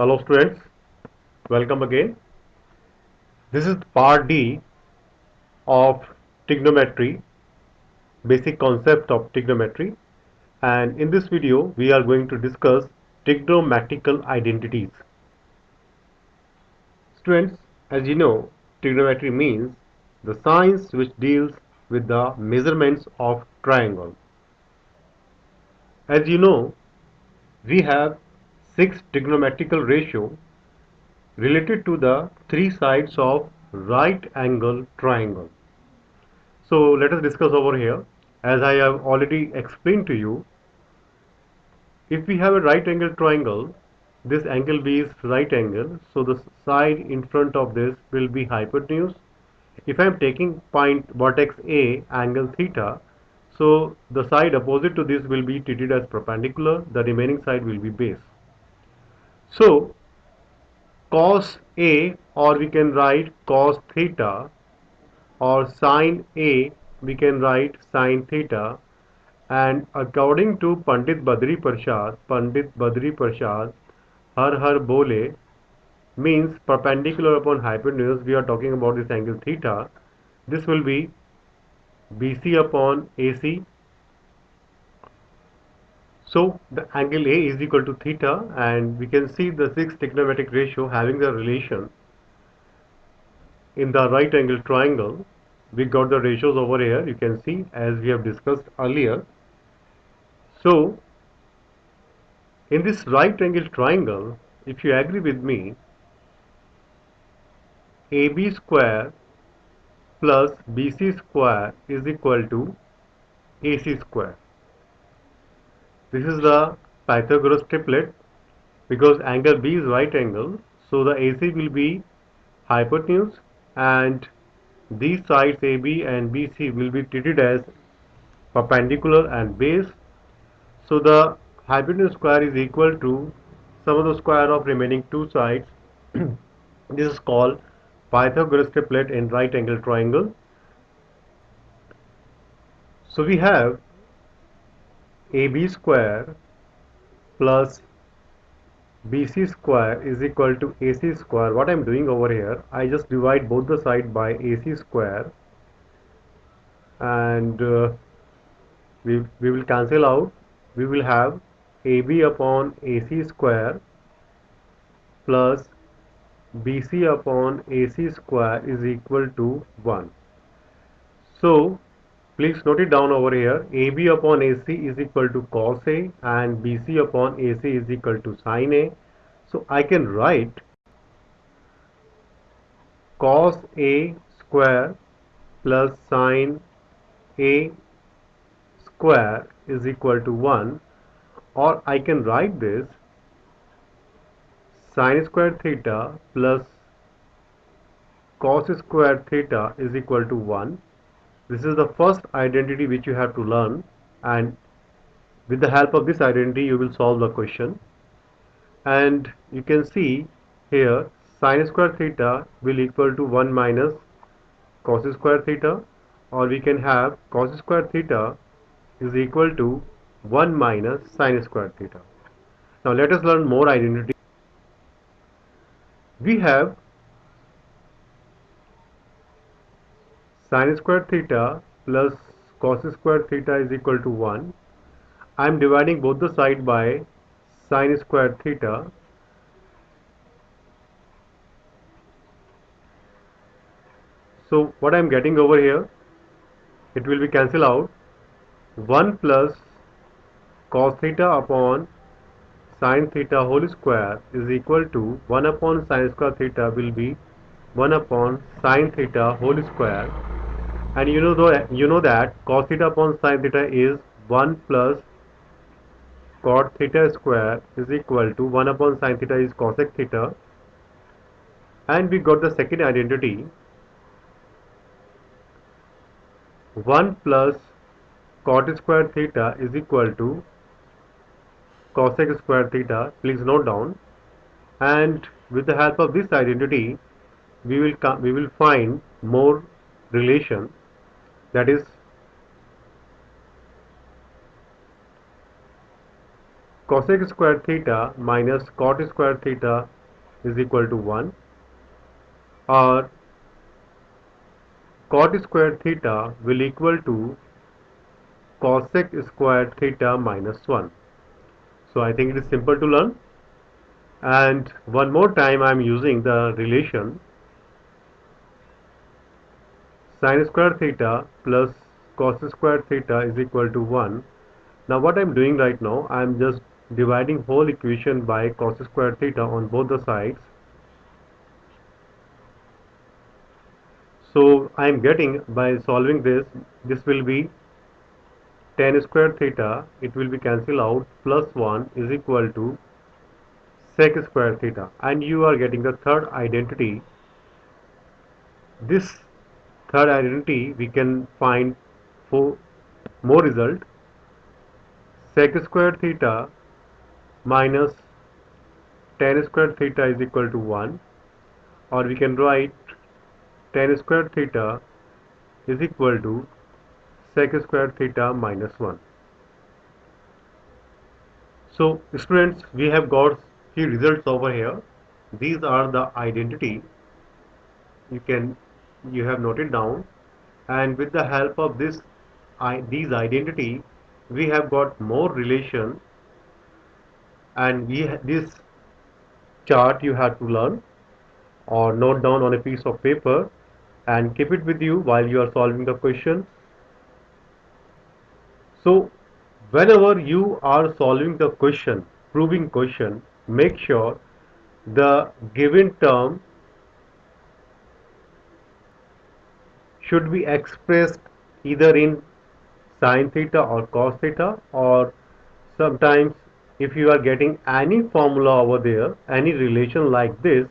Hello students, welcome again. This is part D of trigonometry, basic concept of trigonometry, and in this video we are going to discuss trigonometrical identities. Students, as you know, trigonometry means the science which deals with the measurements of triangle. As you know, we have six trigonometrical ratio related to the three sides of right angle triangle. So let us discuss over here. As I have already explained to you, if we have a right angle triangle, this angle B is right angle, so the side in front of this will be hypotenuse. If I am taking point vertex A, angle theta, so the side opposite to this will be treated as perpendicular, the remaining side will be base. So cos A, or we can write cos theta, or sin A, we can write sin theta. And according to Pandit Badri Prasad, Har Bole means perpendicular upon hypotenuse. We are talking about this angle theta. This will be BC upon AC. So the angle A is equal to theta, and we can see the six trigonometric ratio having the relation in the right angle triangle. We got the ratios over here. You can see as we have discussed earlier. So in this right angle triangle, if you agree with me, AB square plus BC square is equal to AC square. This is the Pythagoras triplet because angle B is right angle, so the AC will be hypotenuse and these sides AB and BC will be treated as perpendicular and base. So the hypotenuse square is equal to sum of the square of remaining two sides. This is called Pythagoras triplet in right angle triangle. So we have AB square plus BC square is equal to AC square. What I am doing over here, I just divide both the side by AC square, and we will cancel out. We will have AB upon AC square plus BC upon AC square is equal to 1. So please note it down over here. AB upon AC is equal to cos A and BC upon AC is equal to sin A. So I can write cos A square plus sin A square is equal to 1, or I can write this sin square theta plus cos square theta is equal to 1. This is the first identity which you have to learn, and with the help of this identity you will solve the question. And you can see here sin square theta will equal to 1 minus cos square theta, or we can have cos square theta is equal to 1 minus sin square theta. Now let us learn more identity. We have sin square theta plus cos square theta is equal to 1. I am dividing both the side by sin square theta. So what I am getting over here, it will be cancel out. 1 plus cos theta upon sin theta whole square is equal to 1 upon sin square theta will be 1 upon sin theta whole square, and you know that cos theta upon sin theta is 1 plus cot theta square is equal to 1 upon sin theta is cosec theta, and we got the second identity 1 plus cot square theta is equal to cosec square theta. Please note down, and with the help of this identity we will find more relation, that is cosec square theta minus cot square theta is equal to 1, or cot square theta will equal to cosec square theta minus 1. So I think it is simple to learn. And one more time I am using the relation sin square theta plus cos square theta is equal to 1. Now what I am doing right now, I am just dividing whole equation by cos square theta on both the sides. So I am getting, by solving this will be tan square theta, it will be cancelled out, plus 1 is equal to sec square theta. And you are getting the third identity. This third identity we can find for more result. Sec square theta minus tan square theta is equal to 1, or we can write tan square theta is equal to sec square theta minus 1. So students, we have got few results over here. These are the identity you have noted down, and with the help of these identity we have got more relation, and this chart you have to learn or note down on a piece of paper and keep it with you while you are solving the question. So whenever you are solving the question, proving question, make sure the given term should be expressed either in sin theta or cos theta, or sometimes if you are getting any formula over there, any relation like this,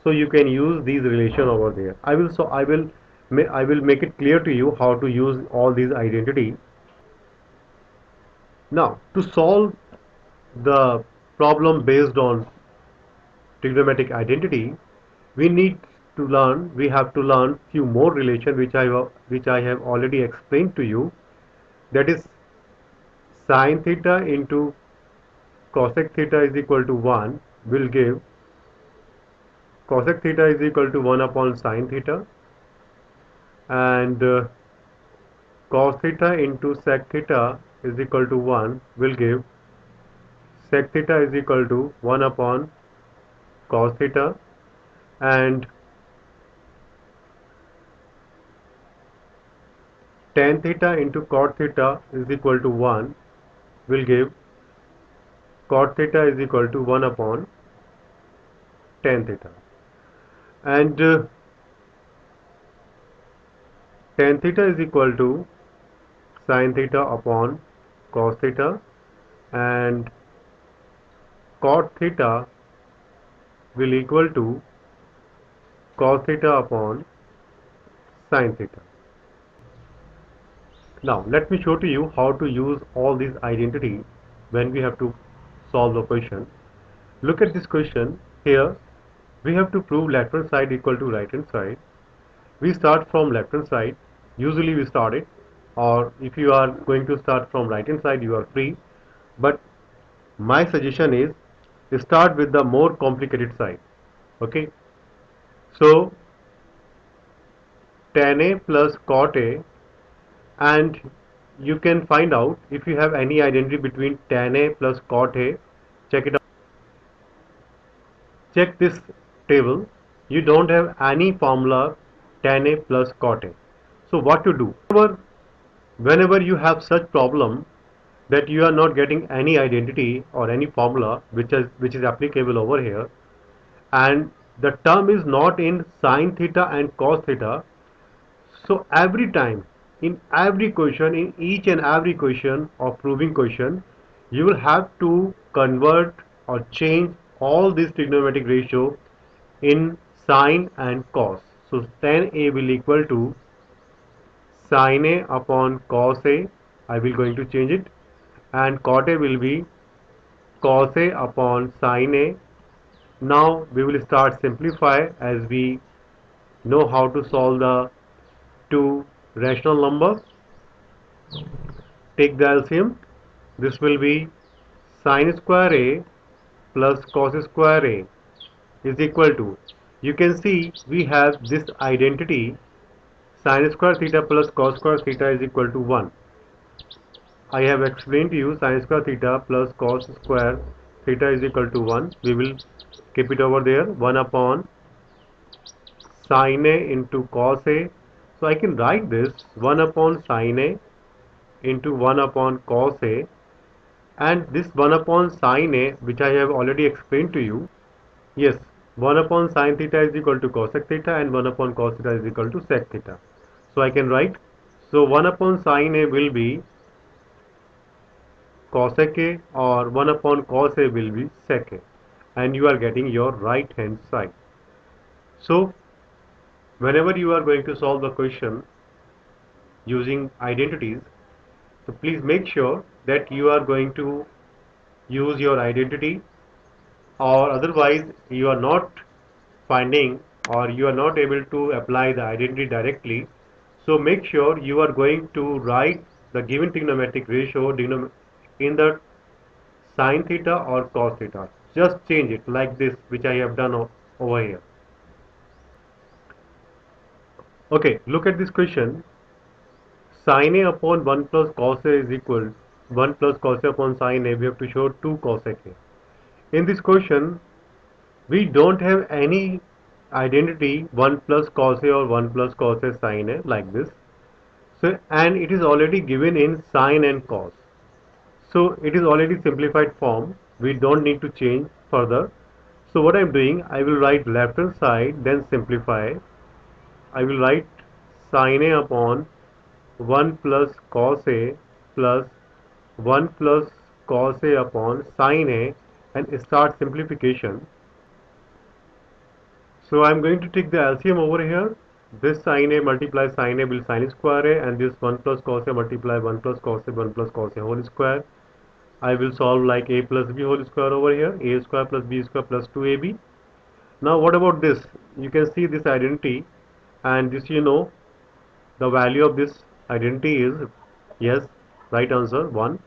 so you can use these relation over there. I will make it clear to you how to use all these identity. Now to solve the problem based on trigonometric identity, we have to learn few more relation which I have already explained to you. That is sin theta into cosec theta is equal to 1 will give cosec theta is equal to 1 upon sin theta, and cos theta into sec theta is equal to 1 will give sec theta is equal to 1 upon cos theta, and tan theta into cot theta is equal to 1 will give cot theta is equal to 1 upon tan theta, and tan theta is equal to sin theta upon cos theta, and cot theta will equal to cos theta upon sin theta. Now let me show to you how to use all these identity when we have to solve the question. Look at this question. Here we have to prove left hand side equal to right hand side. We start from left hand side. Usually we start it, or if you are going to start from right hand side, you are free, but my suggestion is start with the more complicated side. Okay, so tan a plus cot a, and you can find out if you have any identity between tan a plus cot a. Check it out. Check this table. You don't have any formula tan a plus cot a. So what to do? Whenever you have such problem that you are not getting any identity or any formula which is applicable over here, and the term is not in sin theta and cos theta, so every time, in every question, in each and every question of proving question, you will have to convert or change all this trigonometric ratio in sine and cos. So tan A will equal to sin A upon cos A. I will going to change it, and cot A will be cos A upon sin A. Now we will start simplify as we know how to solve the two rational number. Take the LCM. This will be Sin square A plus cos square A is equal to, you can see we have this identity, sin square theta plus cos square theta is equal to 1. I have explained to you sin square theta plus cos square theta is equal to 1. We will keep it over there, 1 upon sin A into cos A. So I can write this 1 upon sin A into 1 upon cos A, and this 1 upon sin A, which I have already explained to you. Yes, 1 upon sin theta is equal to cosec theta and 1 upon cos theta is equal to sec theta. So I can write, so 1 upon sin A will be cosec A or 1 upon cos A will be sec A, and you are getting your right hand side. So whenever you are going to solve the question using identities, so please make sure that you are going to use your identity, or otherwise you are not finding or you are not able to apply the identity directly. So make sure you are going to write the given trigonometric ratio in the sin theta or cos theta. Just change it like this, which I have done over here. Okay, look at this question. Sin A upon 1 plus cos A is equal 1 plus cos A upon sin A. We have to show 2 cosec A. In this question, we don't have any identity 1 plus cos A or 1 plus cos A sin A like this. So, and it is already given in sin and cos. So it is already simplified form. We don't need to change further. So what I am doing, I will write left hand side, then simplify. I will write sin A upon 1 plus cos A plus 1 plus cos A upon sin A, and start simplification. So I am going to take the LCM over here. This sin A multiply sin A will sin square A, and this 1 plus cos A multiply 1 plus cos A 1 plus cos A whole square. I will solve like A plus B whole square over here, A square plus B square plus 2AB. Now what about this? You can see this identity, and this, you know, the value of this identity is, yes, right answer 1.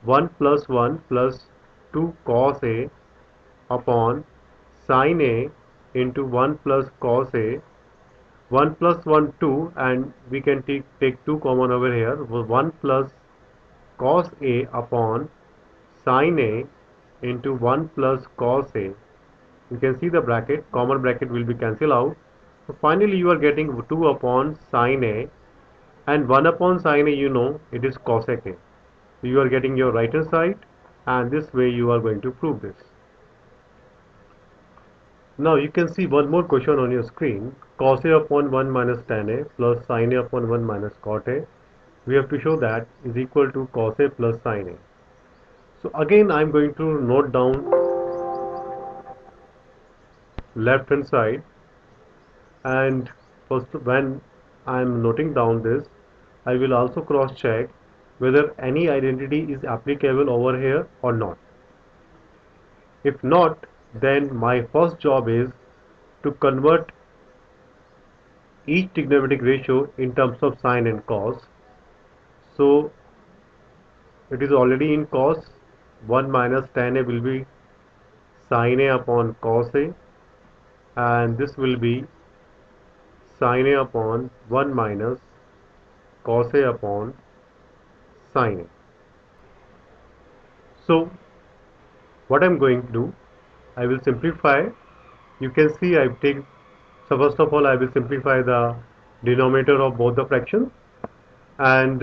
1 plus 1 plus 2 cos A upon sin A into 1 plus cos A. 1 plus 1 2, and we can take 2 common over here. 1 plus cos A upon sin A into 1 plus cos A. You can see the bracket, common bracket will be cancelled out. So finally you are getting 2 upon sin A, and 1 upon sin A, you know, it is cosec A. So you are getting your right hand side, and this way you are going to prove this. Now you can see one more question on your screen. Cos A upon 1 minus tan A plus sin A upon 1 minus cot A. We have to show that is equal to cos A plus sin A. So again I am going to note down left hand side, and first when I am noting down this, I will also cross check whether any identity is applicable over here or not. If not, then my first job is to convert each trigonometric ratio in terms of sine and cos. So it is already in cos. 1 minus tan A will be sin A upon cos A, and this will be sin A upon 1 minus cos A upon sin A. So what I am going to do, I will simplify. You can see I take, so first of all I will simplify the denominator of both the fractions, and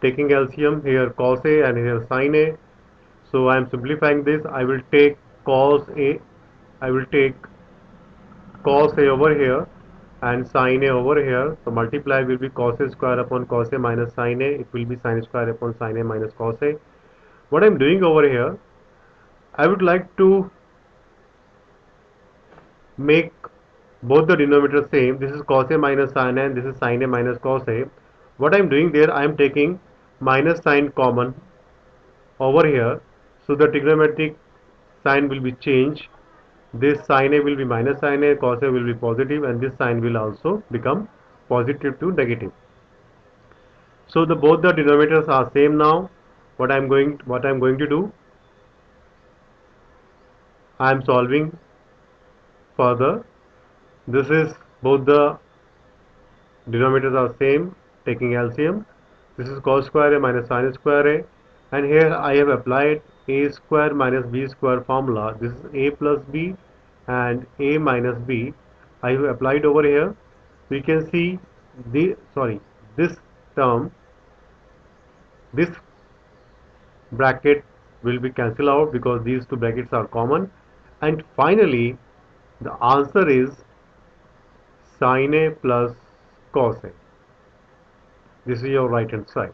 taking LCM here cos A and here sin A. So I am simplifying this. I will take cos A, I will take cos A over here and sin A over here. So multiply will be cos A square upon cos A minus sin A. It will be sin square upon sin A minus cos A. What I am doing over here, I would like to make both the denominators same. This is cos A minus sin A, and this is sin A minus cos A. What I am doing there, I am taking minus sign common over here. So the trigonometric sign will be changed. This sin A will be minus sin A, cos A will be positive, and this sign will also become positive to negative. So the both the denominators are same now. What I am going to do, I am solving further. This is both the denominators are same, taking LCM. This is cos square A minus sin square A, and here I have applied A square minus B square formula. This is A plus B and A minus B. I have applied over here. We can see this term, this bracket will be cancelled out because these two brackets are common, and finally the answer is sin A plus cos A. This is your right hand side.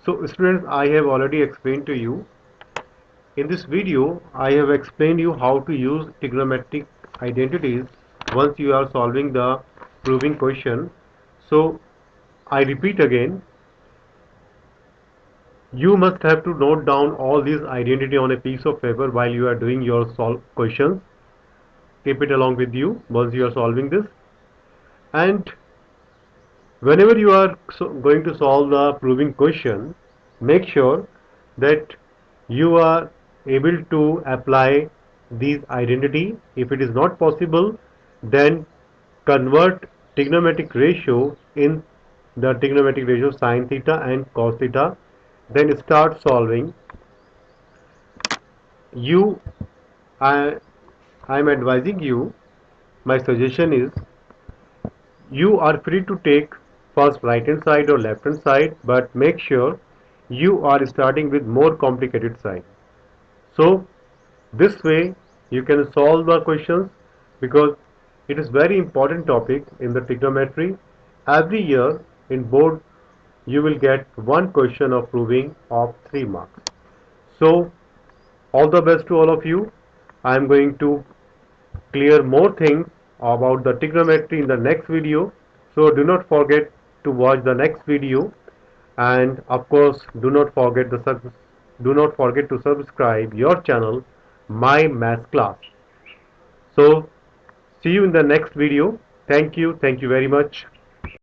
So students, I have already explained to you. In this video, I have explained you how to use trigonometric identities once you are solving the proving question. So I repeat again, you must have to note down all these identity on a piece of paper while you are doing your solve questions. Keep it along with you once you are solving this. And whenever you are going to solve the proving question, make sure that you are able to apply these identity. If it is not possible, then convert trigonometric ratio in the trigonometric ratio sin theta and cos theta. Then start solving. You, I am advising you. My suggestion is you are free to take first right hand side or left hand side, but make sure you are starting with more complicated side. So this way you can solve the questions because it is very important topic in the trigonometry. Every year in board you will get one question of proving of 3 marks. So all the best to all of you. I am going to clear more things about the trigonometry in the next video. So do not forget to watch the next video, and of course do not forget to subscribe your channel My Math Class. So see you in the next video. Thank you very much.